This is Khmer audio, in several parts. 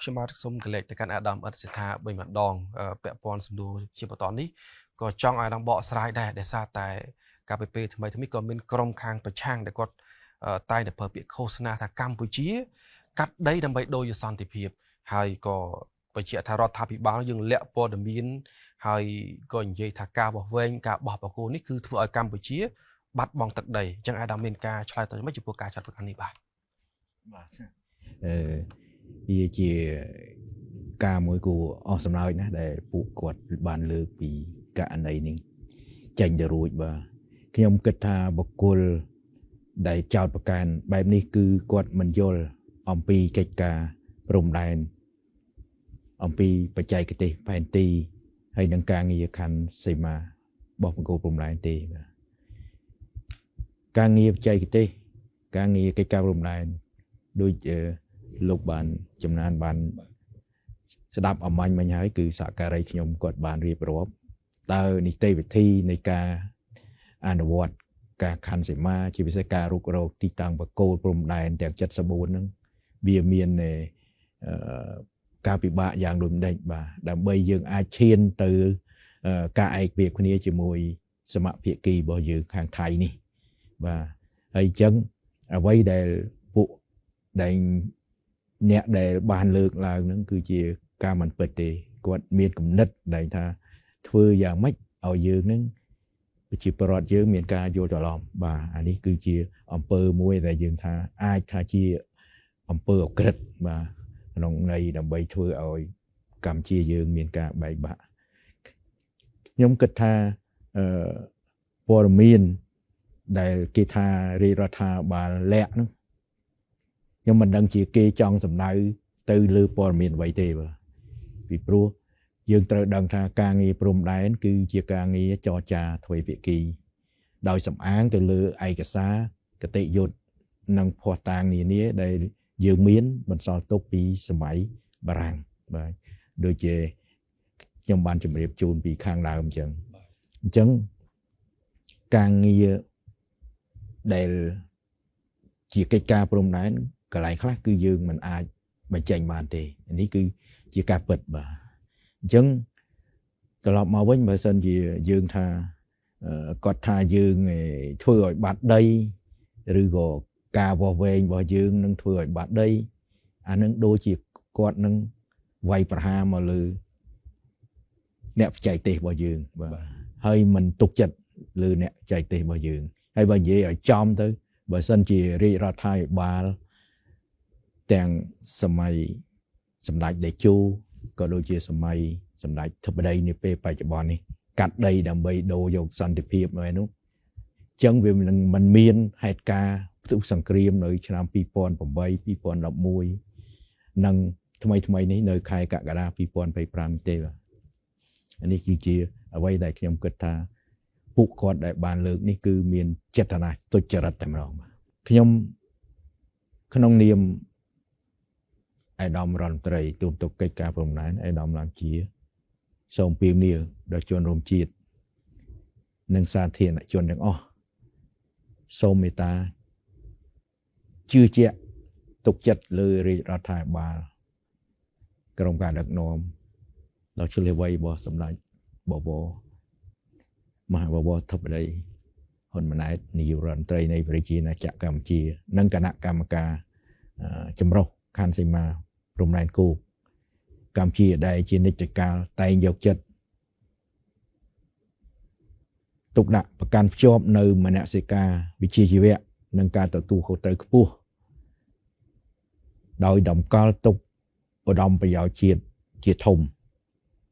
ខ្ញុំមកសុំកលេចទៅកាន់អាដាមអត់សិថាបីម្ដងពាក់ព័ន្ធសំណួរជាបន្តនេះក៏ចង់ឲ្យអាដាមបកស្រាយដែរដែលសារតែកាលពីពេលថ្មីថ្មីក៏មានក្រុមខាងប្រឆាំងដែលគាត់តែងតែប្រើពាក្យឃោសនាថាកម្ពុជាកាត់ដីដើម្បីដូរយសន្តិភាពហើយក៏បញ្ជាក់ថារដ្ឋាភិបាលយើងលាក់ព័ត៌មានហើយក៏និយាយថាការបោះវែងការបោះបកគោនេះគឺធ្វើឲ្យកម្ពុជាបាត់បង់ទឹកដីអញ្ចឹងអាដាមមានការឆ្លើយតបមិនចំពោះការចាត់ទុកនេះបាទវាជាការមួយគួរអស់សំណើចណាស់ដែលពួកគាត់បានលើកពីករណីនេះចេញទៅរួចបាទខ្ញុំគិតថាបុគ្គលដែលចោទប្រកាន់បែបនេះគឺគាត់មិនយល់អំពីកិច្ចការព្រំដែនអំពីបច្ចេកទេសផែនទីហើយនឹងការងារខណ្ឌសីមារបស់បង្គោលព្រំដែនទេបាទការងារបច្ចេកទេសការងារកិច្ចការព្រំដែនដូចលោកបានចំណានបានស្ដាប់អំបញ្ញមិញហើយគឺសហការីខ្ញុំគាត់បានរៀបរាប់តើនីតិវិធីនៃការអនុវត្តការខណ្ឌសីមាជាពិសេសការរុករកទីតាំងបកគោលព្រំដែនទាំង74ហ្នឹងវាមានការពិបាកយ៉ាងដូចម្ដេចបាទដើម្បីយើងអាចឈានទៅការឯកភាពគ្នាជាមួយសមភាគីរបស់យើងខាងថៃនេះបាទហើយអញ្ចឹងអ្វីដែលពួកដែលអ្នកដែលបានលើកឡើងហ្នឹងគឺជាការមិនពិតទេគាត់មានគំនិតដែលថាធ្វើយ៉ាងម៉េចឲ្យយើងហ្នឹងប្រជាពលរដ្ឋយើងមានការយល់ច្រឡំបាទអានេះគឺជាអំពើមួយដែលយើងថាអាចថាជាអំពើអក្រិតបាទក្នុងន័យដើម្បីធ្វើឲ្យកម្ពុជាយើងមានការបែកបាក់ខ្ញុំគិតថាព័ត៌មានដែលគេថារាជរដ្ឋាភិបាលលាក់នោះខ្ញុំមិនដឹងជាគេចង់សម្ដៅទៅលើព័ត៌មានអ្វីទេបាទពីព្រោះយើងត្រូវដឹងថាការងារព្រំដែនគឺជាការងារចរចាទ្វេភាគីដោយសំអាងទៅលើឯកសារគតិយុត្តនិងភស្តុតាងនានាដែលយើងមានបន្សល់ទុកពីសម័យបារាំងបាទដូចជាខ្ញុំបានជម្រាបជូនពីខាងដើមអញ្ចឹងការងារដែលជាកិច្ចការព្រំដែនកន្លែងខ្លះគឺយើងមិនអាចបញ្ចេញបានទេនេះគឺជាការពិតបាទអញ្ចឹងត្រឡប់មកវិញបើសិនជាយើងថាគាត់ថាយើងធ្វើឲ្យបាត់ដីឬក៏ការវាស់វែងរបស់យើងនឹងធ្វើឲ្យបាត់ដីអានឹងដូចជាគាត់នឹងវាយប្រហារមកលើអ្នកបច្ចេកទេសរបស់យើងបាទហើយមិនទុកចិត្តលើអ្នកបច្ចេកទេសរបស់យើងហើយបើនិយាយឲ្យចំទៅបើសិនជារាជរដ្ឋាភិបាលទាំងសម័យសម្ដេចតេជោក៏ដូចជាសម័យសម្ដេចធិបតីនាពេលបច្ចុប្បន្ននេះកាត់ដីដើម្បីដូរយកសន្តិភាពនៅនោះអញ្ចឹងវាមិនមានហេតុការណ៍ផ្ទុះសង្គ្រាមនៅឆ្នាំ2008 2011និងថ្មីនេះនៅខែកក្កដា2025ទេបាទនេះគឺជាអ្វីដែលខ្ញុំគិតថាពួកគាត់ដែលបានលើកនេះគឺមានចេតនាទុច្ចរិតតែម្ដងខ្ញុំក្នុងនាមឯកឧត្តមរដ្ឋមន្ត្រីទូតទុកកិច្ចការព្រំដែនឯកឧត្តមឡើងជាសូមពាក្យនាដល់ជនរួមជាតិនិងសាធារណជនទាំងអស់សូមមេត្តាជឿជាក់ទុកចិត្តលើរាជរដ្ឋាភិបាលក្រុមការដឹកនាំដល់ឆ្លៀវវៃរបស់សម្ដេចបវរមហាបវរធិបតីហ៊ុនម៉ាណែតនាយករដ្ឋមន្ត្រីនៃប្រជាណាចក្រកម្ពុជានិងគណៈកម្មការចម្រុះខណ្ឌសីមាព្រំដែនគោកកម្ពុជាដែលជានិច្ចកាលតែងយកចិត្តទុកដាក់ប្រកាន់ភ្ជាប់នៅមនសិការវិជ្ជាជីវៈនិងការទទួលខុសត្រូវខ្ពស់ដោយតម្កល់ទុកឧត្តមប្រយោជន៍ជាតិជាធំ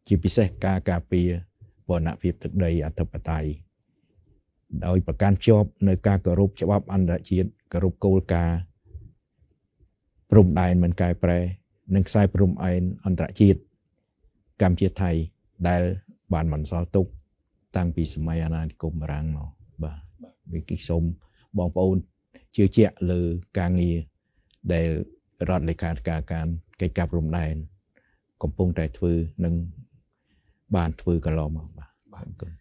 ជាពិសេសការការពារវណ្ណភាពទឹកដីអធិបតេយ្យដោយប្រកាន់ភ្ជាប់នៅការគោរពច្បាប់អន្តរជាតិគោរពគោលការណ៍ព្រំដែនមិនកែប្រែនិងខ្សែព្រំដែនអន្តរជាតិកម្ពុជាថៃដែលបានបន្សល់ទុកតាំងពីសម័យអាណានិគមបារាំងមកបាទវិគិសូមបងប្អូនជឿជាក់លើការងារដែលរដ្ឋលេខាធិការកិច្ចការព្រំដែនកំពុងតែធ្វើនិងបានធ្វើកន្លងមកបាទអរគុណ